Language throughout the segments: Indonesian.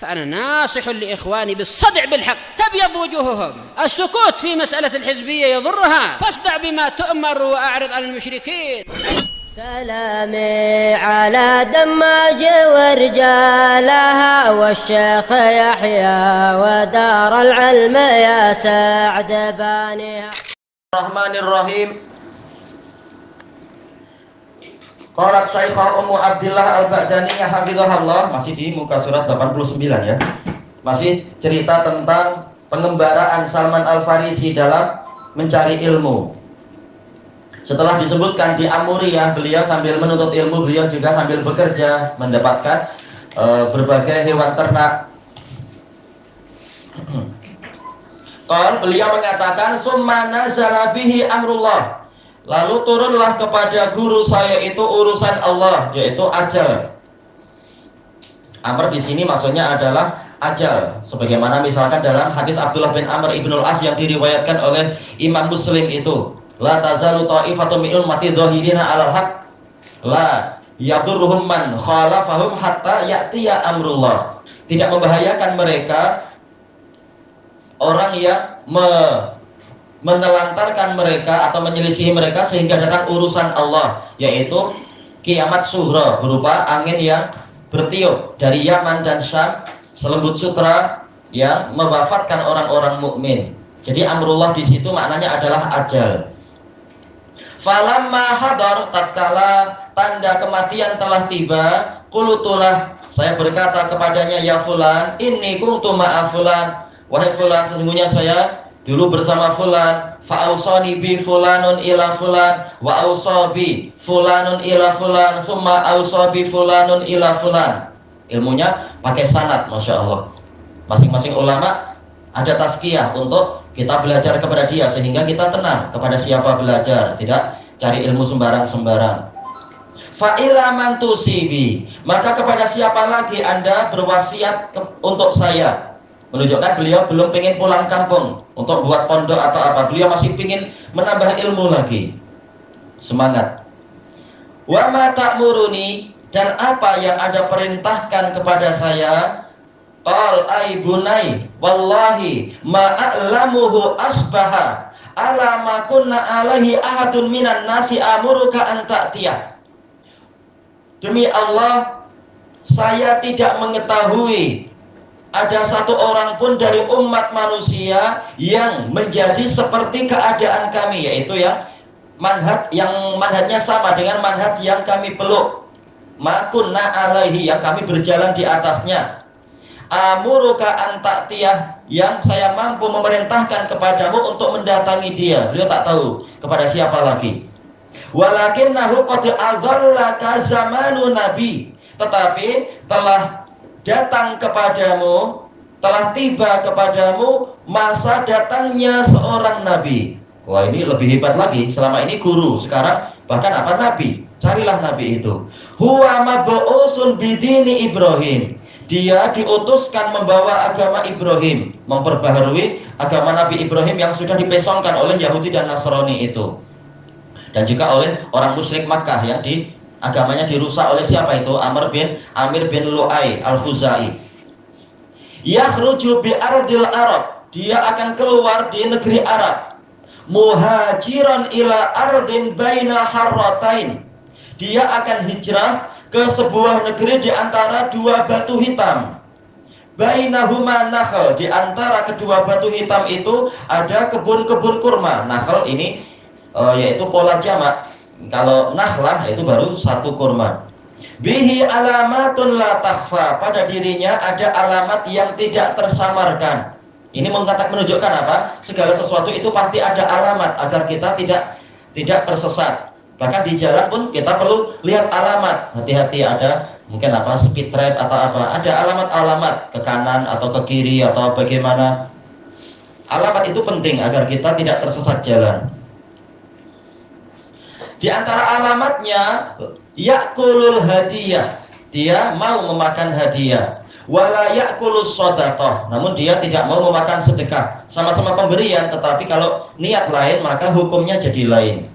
فأنا ناصح لإخواني بالصدع بالحق تبيض وجوههم. السكوت في مسألة الحزبية يضرها، فاصدع بما تؤمر وأعرض عن المشركين. سلامي على دماج ورجالها والشيخ يحيى ودار العلم يا سعد بانيها. الرحمن الرحيم. Qalat Syaikha Ummu Abdillah Al-Ba'daniyah hafizahullah, masih di muka surat 89 ya. Masih cerita tentang pengembaraan Salman Al-Farisi dalam mencari ilmu. Setelah disebutkan di Amuriyah, beliau sambil menuntut ilmu, beliau juga sambil bekerja mendapatkan berbagai hewan ternak. Beliau mengatakan summa nazala bihi amrullah. Lalu turunlah kepada guru saya itu urusan Allah, yaitu ajal. Amr di sini maksudnya adalah ajal, sebagaimana misalkan dalam hadis Abdullah bin Amr ibnul As yang diriwayatkan oleh Imam Muslim itu, la tazalu ta'ifatun min ummati dhahirina 'alal haq la yadurruhum man khalafahum hatta ya'tiya amrullah. Tidak membahayakan mereka orang yang menelantarkan mereka atau menyelisihi mereka sehingga datang urusan Allah, yaitu kiamat sughra, berupa angin yang bertiup dari Yaman dan Syam selembut sutra yang mewafatkan orang-orang mukmin. Jadi amrullah di situ maknanya adalah ajal. Falamma hadar, tatkala tanda kematian telah tiba, qulutulah, saya berkata kepadanya, ya fulan, inni kuntu ma'a fulan, wahai fulan, sesungguhnya saya dulu bersama fulan, fa'ausani bi fulanun ila fulan, wa ausabi fulanun ila fulan, summa ausabi fulanun ila fulan. Ilmunya pakai sanad, masya Allah. Masing-masing ulama ada tazkiyah untuk kita belajar kepada dia, sehingga kita tenang kepada siapa belajar, tidak cari ilmu sembarang-sembarang. Fa'ila man tusibi, maka kepada siapa lagi Anda berwasiat untuk saya? Menunjukkan beliau belum pengen pulang kampung untuk buat pondok atau apa. Beliau masih pengen menambah ilmu lagi. Semangat. Wa ma ta'muruni, dan apa yang Anda perintahkan kepada saya? Qal ay bunai wallahi ma a'lamuhu asbaha ala ma kunna alaihi ahadun minan nasi amuruka an ta'tiyah. Demi Allah, saya tidak mengetahui ada satu orang pun dari umat manusia yang menjadi seperti keadaan kami, yaitu yang manhajnya sama dengan manhaj yang kami peluk, makunna alaihi, yang kami berjalan di atasnya, amuruka an ta'tiyah, yang saya mampu memerintahkan kepadamu untuk mendatangi dia. Beliau tak tahu kepada siapa lagi. Walakinnahu qad azallaka zamanu nabi, tetapi telah datang kepadamu, telah tiba kepadamu masa datangnya seorang nabi. Wah, ini lebih hebat lagi. Selama ini guru, sekarang bahkan apa, nabi. Carilah nabi itu. Huwa mab'usun bidini Ibrahim, dia diutuskan membawa agama Ibrahim, memperbaharui agama Nabi Ibrahim yang sudah dipesongkan oleh Yahudi dan Nasrani itu, dan juga oleh orang musyrik Makkah yang agamanya dirusak oleh siapa itu? Amir bin Lu'ay Al-Khuzai. Yakhruju bi ardil Arab, dia akan keluar di negeri Arab. Muhajiran ila ardin baina harratain, dia akan hijrah ke sebuah negeri di antara dua batu hitam. Bainahuma nakhl, di antara kedua batu hitam itu ada kebun-kebun kurma. Nakhl ini yaitu pola jamak. Kalau nakhlah itu baru satu kurma. Bihi alamatun la takhfa, pada dirinya ada alamat yang tidak tersamarkan. Ini menunjukkan apa? Segala sesuatu itu pasti ada alamat agar kita tidak tersesat. Bahkan di jalan pun kita perlu lihat alamat. Hati-hati, ada mungkin apa, speed trap atau apa. Ada alamat-alamat ke kanan atau ke kiri atau bagaimana. Alamat itu penting agar kita tidak tersesat jalan. Di antara alamatnya yakulul hadiyah, dia mau memakan hadiah. Wala yakulus shadaqah, namun dia tidak mau memakan sedekah. Sama-sama pemberian, tetapi kalau niat lain maka hukumnya jadi lain.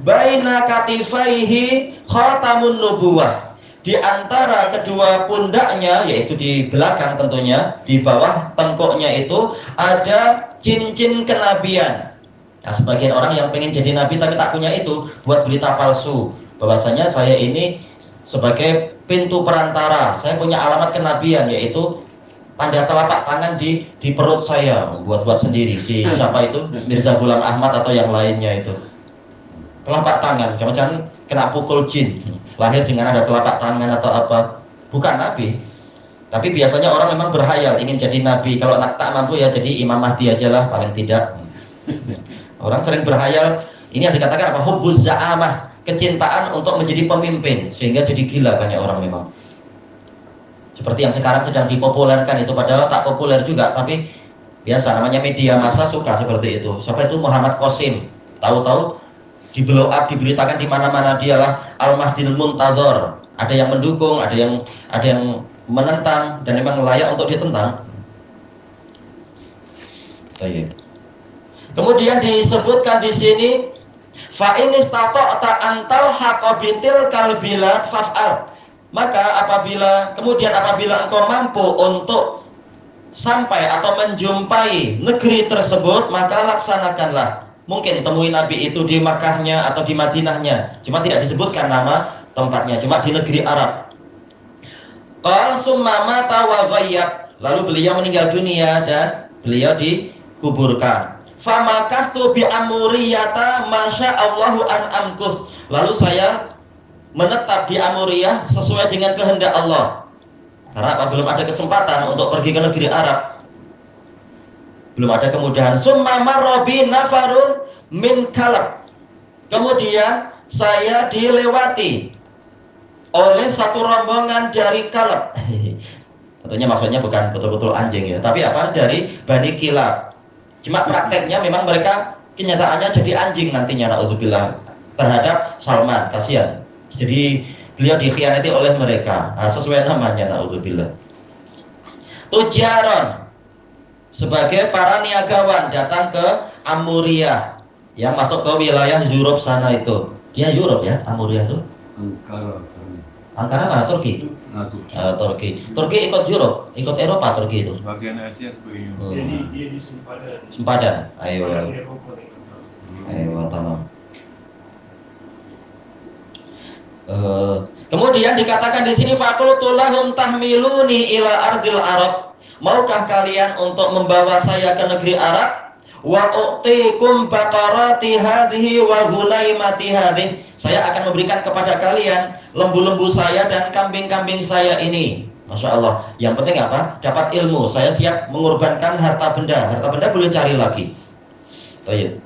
Baina katifaihi khatamun nubuwah, di antara kedua pundaknya, yaitu di belakang tentunya, di bawah tengkuknya itu ada cincin kenabian. Nah, sebagian orang yang pengen jadi nabi tapi tak punya itu, buat berita palsu bahwasanya saya ini sebagai pintu perantara, saya punya alamat kenabian, yaitu tanda telapak tangan di perut saya, buat sendiri. Si siapa itu, Mirza Ghulam Ahmad atau yang lainnya itu, telapak tangan, jangan-jangan kena pukul jin, lahir dengan ada telapak tangan atau apa. Bukan nabi, tapi biasanya orang memang berhayal ingin jadi nabi. Kalau tak mampu ya jadi Imam Mahdi aja lah paling tidak. Orang sering berhayal, ini yang dikatakan apa, hubbuz za'amah, kecintaan untuk menjadi pemimpin, sehingga jadi gila banyak orang memang. Seperti yang sekarang sedang dipopulerkan itu, padahal tak populer juga, tapi biasa namanya media massa suka seperti itu. Siapa itu? Muhammad Qasim. Tahu-tahu di blow up, diberitakan di mana-mana dialah Al-Mahdil Muntazor. Ada yang mendukung, ada yang menentang, dan memang layak untuk ditentang. Kemudian disebutkan di sini, fa in istata'ta antal haqabitil kalbilat faf'al. Maka apabila engkau mampu untuk sampai atau menjumpai negeri tersebut, maka laksanakanlah. Mungkin temui Nabi itu di Makkahnya atau di Madinahnya, cuma tidak disebutkan nama tempatnya, cuma di negeri Arab. Qal summa mata wa ghayyab, lalu beliau meninggal dunia dan beliau dikuburkan. Famakastu bi amuriyata masya Allahu an amkus, lalu saya menetap di Amuriyah sesuai dengan kehendak Allah. Karena apa? Belum ada kesempatan untuk pergi ke negeri Arab, belum ada kemudahan. Summa marrabi nafarun min Kalab, kemudian saya dilewati oleh satu rombongan dari Kalab. Tentunya maksudnya bukan betul-betul anjing ya, tapi apa, dari Bani Kilab. Cuma prakteknya memang mereka kenyataannya jadi anjing nantinya, na'udzubillah, terhadap Salman. Kasihan, jadi beliau dikhianati oleh mereka. Sesuai namanya, na'udzubillah. Tujaron, sebagai para niagawan datang ke Amuriyah yang masuk ke wilayah Europe sana itu. Dia Europe ya, Amuriyah itu. Ankara mana? Turki. Turki ikut Europe, ikut Eropa Turki itu. Bagian Asia sebenarnya. Jadi dia di Sempadan. Sempadan. Ayo, tamam. Kemudian dikatakan di sini, faqultu lahum tahmiluni ila ardil Arab. Maukah kalian untuk membawa saya ke negeri Arab? Wa u'tikum baqarati hadhihi wa ghunaimati hadhihi. Saya akan memberikan kepada kalian lembu-lembu saya dan kambing-kambing saya ini. Masya Allah. Yang penting apa? Dapat ilmu. Saya siap mengorbankan harta benda. Harta benda boleh cari lagi. Baik.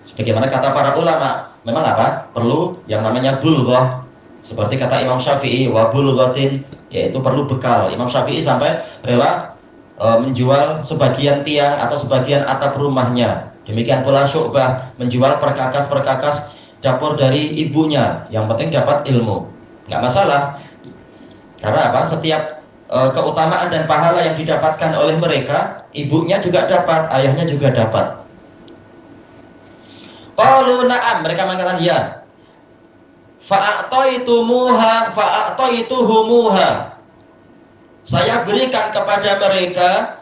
Sebagaimana kata para ulama, memang apa? Perlu yang namanya bulghah. Seperti kata Imam Syafi'i, wa bulghatin, yaitu perlu bekal. Imam Syafi'i sampai rela menjual sebagian tiang atau sebagian atap rumahnya. Demikian pula Syu'bah menjual perkakas-perkakas dapur dari ibunya. Yang penting dapat ilmu, nggak masalah. Karena apa? Setiap keutamaan dan pahala yang didapatkan oleh mereka, ibunya juga dapat, ayahnya juga dapat. Qalu na'am, mereka mengatakan ya. Fa'ataituhumuha, saya berikan kepada mereka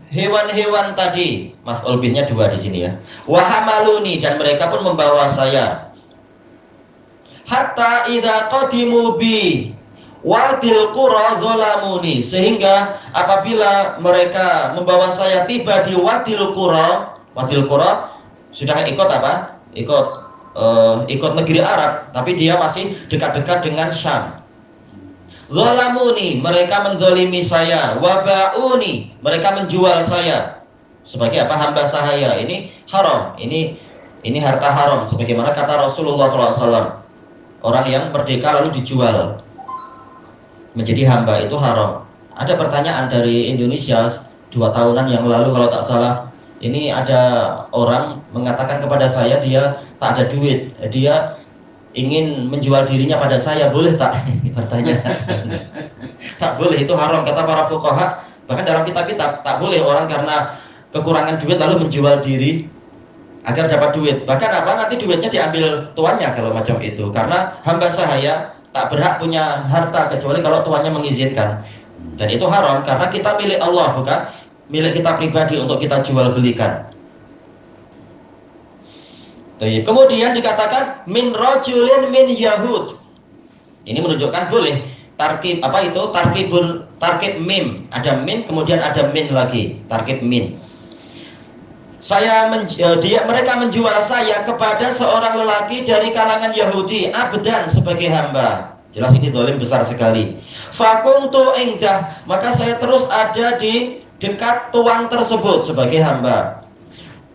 hewan-hewan tadi. Maf'ul bihnya dua di sini ya. Wa hamaluni, dan mereka pun membawa saya. Hatta idza qadimu bi wadil qura zalamuni, sehingga apabila mereka membawa saya tiba di Wadil Qura sudah ikut apa? Ikut negeri Arab, tapi dia masih dekat-dekat dengan Syam. Zalamuni, mereka mendolimi saya. Wabauni, mereka menjual saya sebagai apa? Hamba sahaya. Ini haram, ini harta haram. Sebagaimana kata Rasulullah SAW, orang yang merdeka lalu dijual menjadi hamba itu haram. Ada pertanyaan dari Indonesia 2 tahunan yang lalu kalau tak salah. Ini ada orang mengatakan kepada saya, dia tak ada duit, dia ingin menjual dirinya pada saya, boleh tak? Bertanya. Tak boleh, itu haram kata para fuqaha. Bahkan dalam kitab-kitab tak boleh orang karena kekurangan duit lalu menjual diri agar dapat duit. Bahkan apa? Nanti duitnya diambil tuannya kalau macam itu. Karena hamba sahaya tak berhak punya harta kecuali kalau tuannya mengizinkan. Dan itu haram karena kita milik Allah, bukan milik kita pribadi untuk kita jual belikan. Kemudian dikatakan min rajulin min Yahud. Ini menunjukkan boleh tarkib tarkib mim, ada min kemudian ada min lagi, tarkib min. Mereka menjual saya kepada seorang lelaki dari kalangan Yahudi, abdan, sebagai hamba. Jelas ini zalim besar sekali. Fakuntu indah, maka saya terus ada di dekat tuan tersebut sebagai hamba.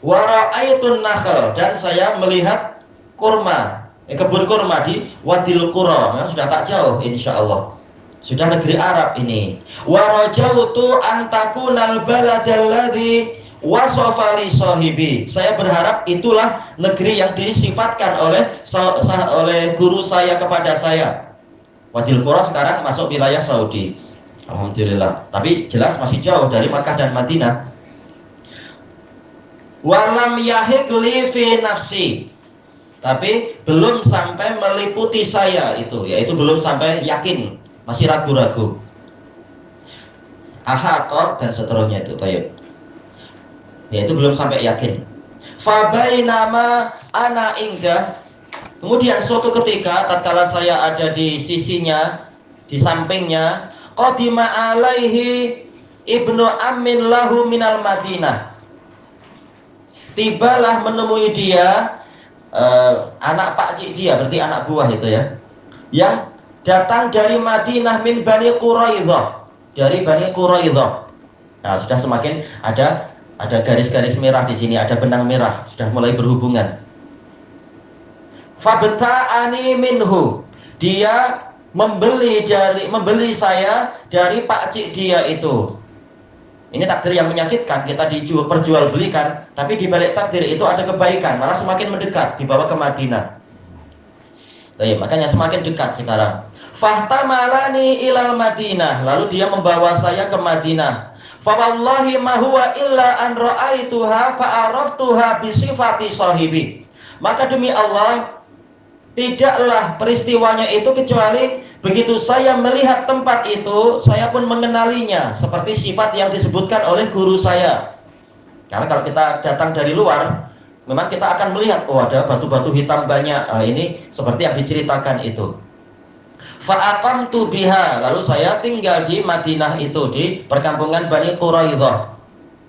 Wara'aitun nakhl, dan saya melihat kebun kurma di Wadil Qura, sudah tak jauh insyaallah. Sudah negeri Arab ini. Warajautu antakunal baladalladzi wasofali sahibi. Saya berharap itulah negeri yang disifatkan oleh guru saya kepada saya. Wadil Qura sekarang masuk wilayah Saudi. Alhamdulillah. Tapi jelas masih jauh dari Makkah dan Madinah. Walam yahik li fi nafsi. Tapi belum sampai meliputi saya itu, yaitu belum sampai yakin, masih ragu-ragu. Ahaqah dan seterusnya itu, yaitu belum sampai yakin. Fabainama ana indah. Kemudian suatu ketika tatkala saya ada di sisinya, di sampingnya, qadima alaihi ibnu ammin lahu minal Madinah. Tibalah menemui dia anak pakcik dia, berarti anak buah itu ya, yang datang dari Madinah min Bani Quraidah, dari Bani Quraidah. Nah, sudah semakin ada garis-garis merah di sini, ada benang merah, sudah mulai berhubungan. Fabta'ani minhu, dia membeli saya dari pakcik dia itu. Ini takdir yang menyakitkan, kita diperjualbelikan, tapi di balik takdir itu ada kebaikan, malah semakin mendekat, dibawa ke Madinah. Makanya semakin dekat sekarang. Fahtamalani ilal Madinah, lalu dia membawa saya ke Madinah. Fa wallahi ma huwa illa an ra'aituha fa araftuha bi sifati sahibi. Maka demi Allah, tidaklah peristiwanya itu kecuali begitu saya melihat tempat itu, saya pun mengenalinya seperti sifat yang disebutkan oleh guru saya. Karena kalau kita datang dari luar, memang kita akan melihat, oh ada batu-batu hitam banyak. Ini seperti yang diceritakan itu. Fa'aqamtu biha, lalu saya tinggal di Madinah itu, di perkampungan Bani Quraidah,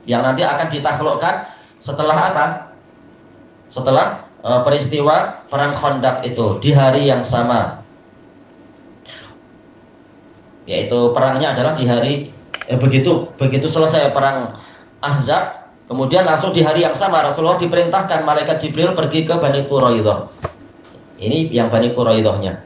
yang nanti akan ditaklukkan setelah apa? Setelah peristiwa perang Khandaq itu, di hari yang sama. Yaitu perangnya adalah di hari begitu selesai perang Ahzab, kemudian langsung di hari yang sama Rasulullah diperintahkan malaikat Jibril pergi ke Bani Quraidah. Ini yang Bani Quraidahnya.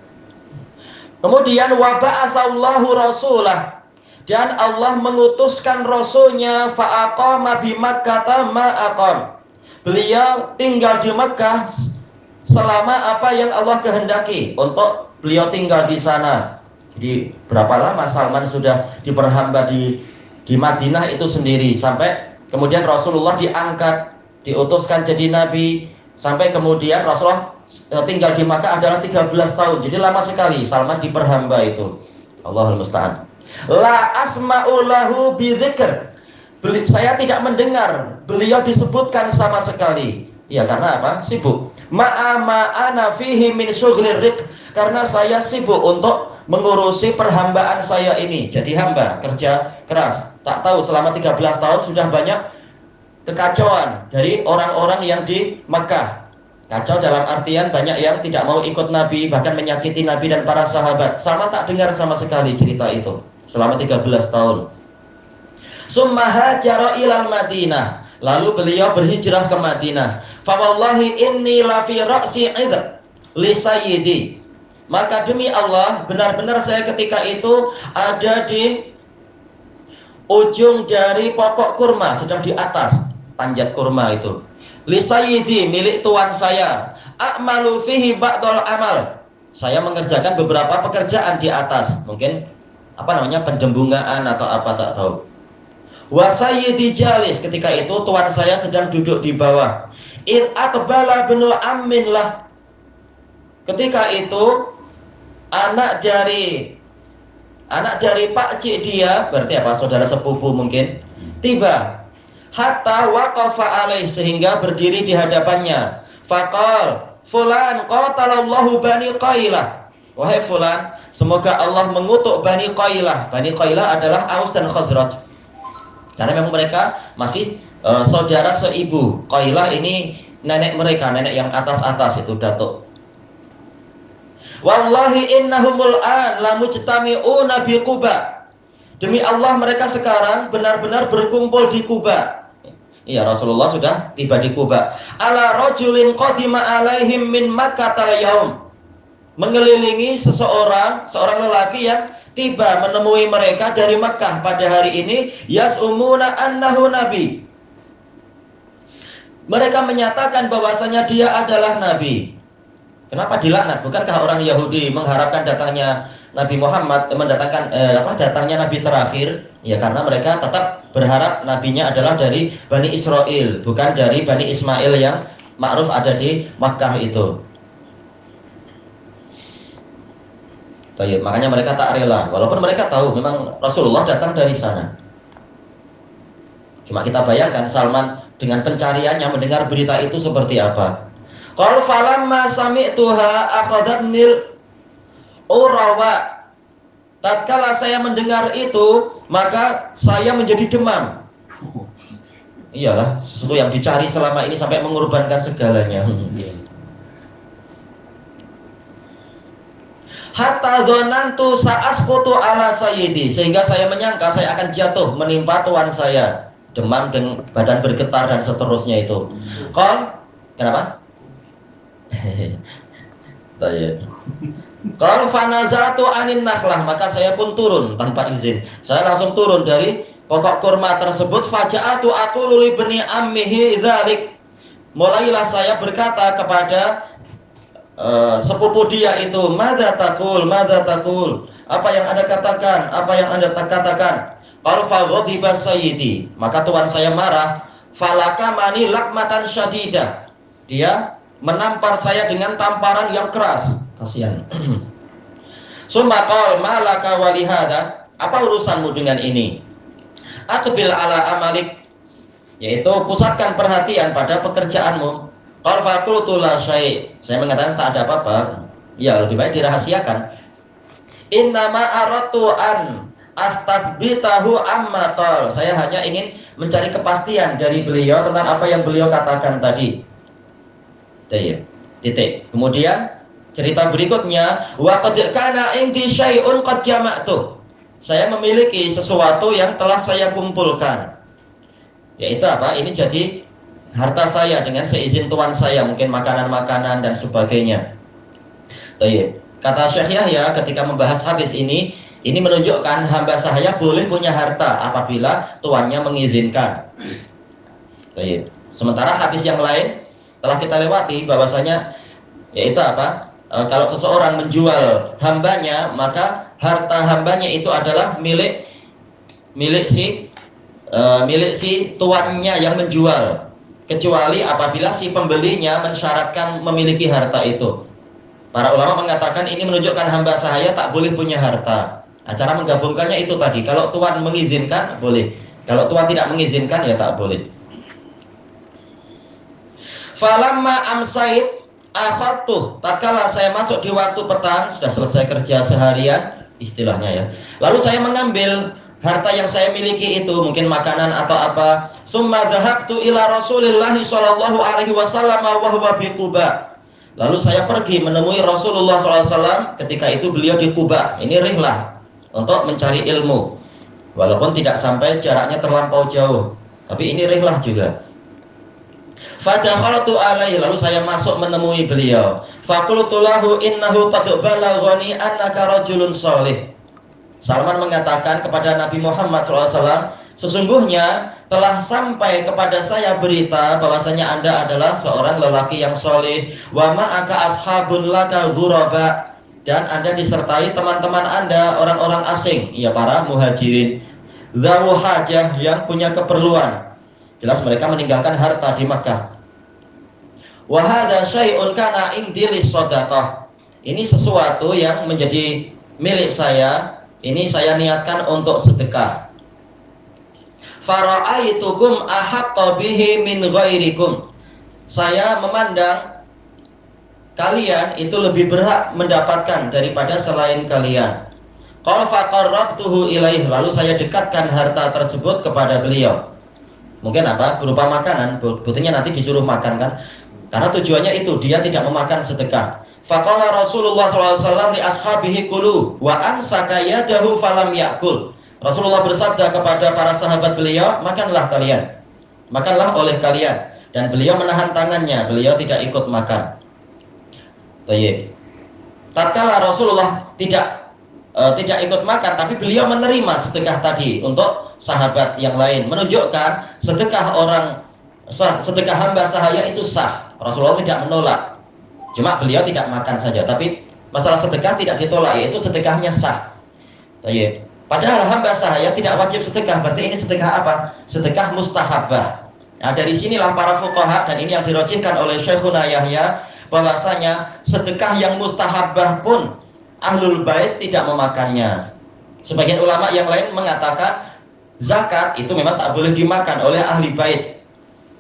Kemudian wa ba'atsallahu rasulah, dan Allah mengutuskan rasulnya, fa'aqama bi Makkah ma'aqam. Beliau tinggal di Makkah selama apa yang Allah kehendaki untuk beliau tinggal di sana. Jadi berapa lama Salman sudah diperhamba di Madinah itu sendiri, sampai kemudian Rasulullah diangkat, diutuskan jadi nabi, sampai kemudian Rasulullah tinggal di Makkah adalah 13 tahun. Jadi lama sekali Salman diperhamba itu. Allahul musta'an. La asma'u lahu bidzikr. Saya tidak mendengar beliau disebutkan sama sekali. Ya, karena apa? Sibuk. Ma'ana fihi min syughlir riq. Karena saya sibuk untuk mengurusi perhambaan saya ini. Jadi hamba, kerja keras. Tak tahu selama 13 tahun sudah banyak kekacauan dari orang-orang yang di Makkah. Kacau dalam artian banyak yang tidak mau ikut Nabi, bahkan menyakiti Nabi dan para sahabat. Salman tak dengar sama sekali cerita itu selama 13 tahun. Summa hajara ilal Madinah. Lalu beliau berhijrah ke Madinah. Fa wallahi inni la fi ra'si 'idh li sayyidi. Maka demi Allah, benar-benar saya ketika itu ada di ujung dari pokok kurma, sedang di atas panjat kurma itu. Li sayyidi, milik tuan saya. A'malu fihi ba'dal amal. Saya mengerjakan beberapa pekerjaan di atas. Mungkin pendembungaan atau apa tak tahu. Wa sayyidi jalis, ketika itu tuan saya sedang duduk di bawah. Id aqbala binu ammin lah. Ketika itu anak dari Pak Cik dia, berarti apa? Saudara sepupu mungkin, tiba. Hatta waqafa alaih, sehingga berdiri di hadapannya. Faqal, fulan qatalallahu Bani Qailah. Wahai fulan, semoga Allah mengutuk Bani Qailah. Bani Qailah adalah Aus dan Khazraj. Karena memang mereka masih saudara seibu. Qailah ini nenek mereka, nenek yang atas-atas itu, datuk. Wallahi innahumul an lamujtami'una bi Quba. Demi Allah mereka sekarang benar-benar berkumpul di Quba. Iya, Rasulullah sudah tiba di Quba. Ala rajulin qadima alaihim min Makkah al-yaum. Mengelilingi seorang lelaki yang tiba menemui mereka dari Makkah pada hari ini, yas'umuna annahu nabi. Mereka menyatakan bahwasanya dia adalah nabi. Kenapa dilaknat? Bukankah orang Yahudi mengharapkan datangnya Nabi Muhammad, datangnya nabi terakhir? Ya, karena mereka tetap berharap nabinya adalah dari Bani Israel, bukan dari Bani Ismail yang ma'ruf ada di Makkah itu. Tayyib, makanya mereka tak rela, walaupun mereka tahu memang Rasulullah datang dari sana. Cuma kita bayangkan Salman dengan pencariannya mendengar berita itu seperti apa. Qal falamma sami'tuha akhadhatnil urawa. Tatkala saya mendengar itu, maka saya menjadi demam. Iyalah, sesuatu yang dicari selama ini sampai mengorbankan segalanya. Hatta dzanantu sa'asqutu ala sayyidi, sehingga saya menyangka saya akan jatuh menimpa tuan saya. Demam dan badan bergetar dan seterusnya itu. Qal, kenapa? Kalau fanazatu anin nakhlah, maka saya pun turun tanpa izin. Saya langsung turun dari pokok kurma tersebut. Faja'atu aqulu li bani ammihi dzalik. Mulailah saya berkata kepada sepupu dia itu, madza taqul, madza taqul? Apa yang Anda katakan? Apa yang Anda katakan? Qal fa ghadiba sayyidi, maka tuan saya marah. Falakamani lakmatan syadidah. Dia menampar saya dengan tamparan yang keras. Kasihan. Summa qala malaka wa lihada, apa urusanmu dengan ini? Aqbil ala amalik, yaitu pusatkan perhatian pada pekerjaanmu. Qala faqultu la syai', saya mengatakan tak ada apa-apa. Ya, lebih baik dirahasiakan. Innama aradtu an astathbitahu amma qala, saya hanya ingin mencari kepastian dari beliau tentang apa yang beliau katakan tadi. Titik. Kemudian cerita berikutnya, wa qad kana indi syai'un qad jama'tu. Saya memiliki sesuatu yang telah saya kumpulkan. Yaitu apa? Ini jadi harta saya dengan seizin tuan saya, mungkin makanan-makanan dan sebagainya. Kata Syekh Yahya ketika membahas hadis ini menunjukkan hamba sahaya boleh punya harta apabila tuannya mengizinkan. Sementara hadis yang lain telah kita lewati bahwasanya yaitu apa? Kalau seseorang menjual hambanya, maka harta hambanya itu adalah milik si tuannya yang menjual, kecuali apabila si pembelinya mensyaratkan memiliki harta itu. Para ulama mengatakan ini menunjukkan hamba sahaya tak boleh punya harta. Cara menggabungkannya itu tadi, kalau tuan mengizinkan boleh, kalau tuan tidak mengizinkan ya tak boleh. Falamma amsait akhadtu, tatkala saya masuk di waktu petang, sudah selesai kerja seharian istilahnya ya. Lalu saya mengambil harta yang saya miliki itu, mungkin makanan atau apa. Summa dhahabtu ila Rasulillah sallallahu alaihi wasallam wa huwa bi Quba. Lalu saya pergi menemui Rasulullah SAW ketika itu beliau di Quba. Ini rihlah untuk mencari ilmu. Walaupun tidak sampai jaraknya terlampau jauh, tapi ini rihlah juga. Fadakhaltu alaihi, lalu saya masuk menemui beliau. Faqultu lahu innahu qad balaghani annaka rajulun shalih. Salman mengatakan kepada Nabi Muhammad SAW, sesungguhnya telah sampai kepada saya berita bahwasanya Anda adalah seorang lelaki yang soleh. Wa ma'aka ashabun laka ghuraba, dan Anda disertai teman-teman Anda orang-orang asing, ya para muhajirin. Dzawu hajah, yang punya keperluan. Jelas mereka meninggalkan harta di Makkah. Wa hadza syai'un kana indi lis-shadaqah. ini sesuatu yang menjadi milik saya, ini saya niatkan untuk sedekah. Fara'aitukum ahaqqa bihi min ghairikum. Saya memandang kalian itu lebih berhak mendapatkan daripada selain kalian. Qala faqarrabtuhu ilaih, lalu saya dekatkan harta tersebut kepada beliau. Mungkin apa? Berupa makanan, buktinya nanti disuruh makan kan? Karena tujuannya itu, dia tidak memakan sedekah. Faqala Rasulullah SAW li ashabihi kulu wa amsaka yadahu falam yakul. Rasulullah bersabda kepada para sahabat beliau, makanlah kalian, makanlah oleh kalian. Dan beliau menahan tangannya, beliau tidak ikut makan. Baik. Tatkala Rasulullah tidak ikut makan, tapi beliau menerima sedekah tadi untuk sahabat yang lain, menunjukkan sedekah hamba sahaya itu sah. Rasulullah tidak menolak, cuma beliau tidak makan saja. Tapi masalah sedekah tidak ditolak, yaitu sedekahnya sah. Baik. Padahal hamba sahaya tidak wajib sedekah, berarti ini sedekah apa? Sedekah mustahabah. Nah, dari sinilah para fuqaha, dan ini yang dirojihkan oleh Syekhuna Yahya, bahwasanya sedekah yang mustahabah pun Ahlul Bait tidak memakannya. Sebagian ulama yang lain mengatakan zakat itu memang tak boleh dimakan oleh ahli bait.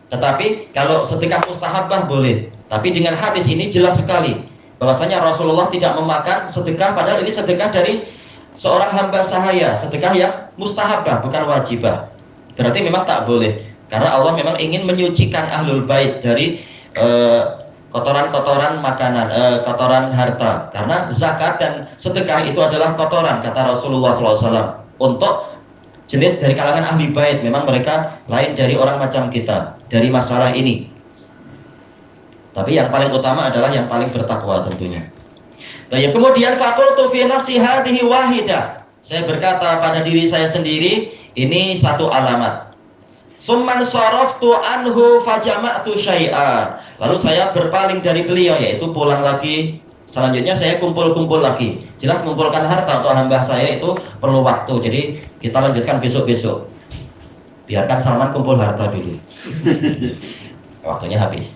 Tetapi kalau sedekah mustahabah boleh. Tapi dengan hadis ini jelas sekali bahwasanya Rasulullah tidak memakan sedekah, padahal ini sedekah dari seorang hamba sahaya, sedekah yang mustahabah bukan wajibah. Berarti memang tak boleh. Karena Allah memang ingin menyucikan Ahlul Bait dari kotoran-kotoran makanan, kotoran harta. Karena zakat dan sedekah itu adalah kotoran, kata Rasulullah SAW. Untuk jenis dari kalangan ahli bait, memang mereka lain dari orang macam kita dari masalah ini. Tapi yang paling utama adalah yang paling bertakwa tentunya. Baik, kemudian faqultu fi nafsi hadhihi wahidah. Saya berkata pada diri saya sendiri, ini satu alamat. Summan saraftu anhu fajama'tu syai'a. Lalu saya berpaling dari beliau, yaitu pulang lagi. Selanjutnya saya kumpul-kumpul lagi. Jelas mengumpulkan harta untuk hamba saya itu perlu waktu. Jadi kita lanjutkan besok-besok. Biarkan Salman kumpul harta dulu. Waktunya habis.